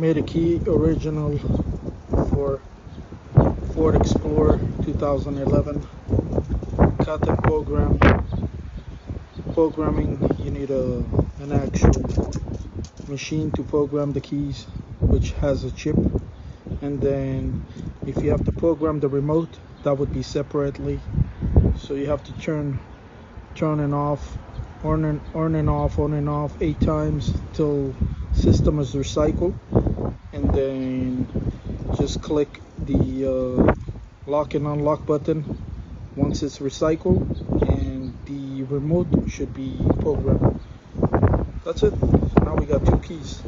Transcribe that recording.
Made a key original for Ford Explorer 2011. Custom programming. You need an actual machine to program the keys, which has a chip, and then if you have to program the remote, that would be separately. So you have to turn and off, on and off 8 times till system is recycled, and then just click the lock and unlock button once it's recycled, and the remote should be programmed. That's it. Now we got 2 keys.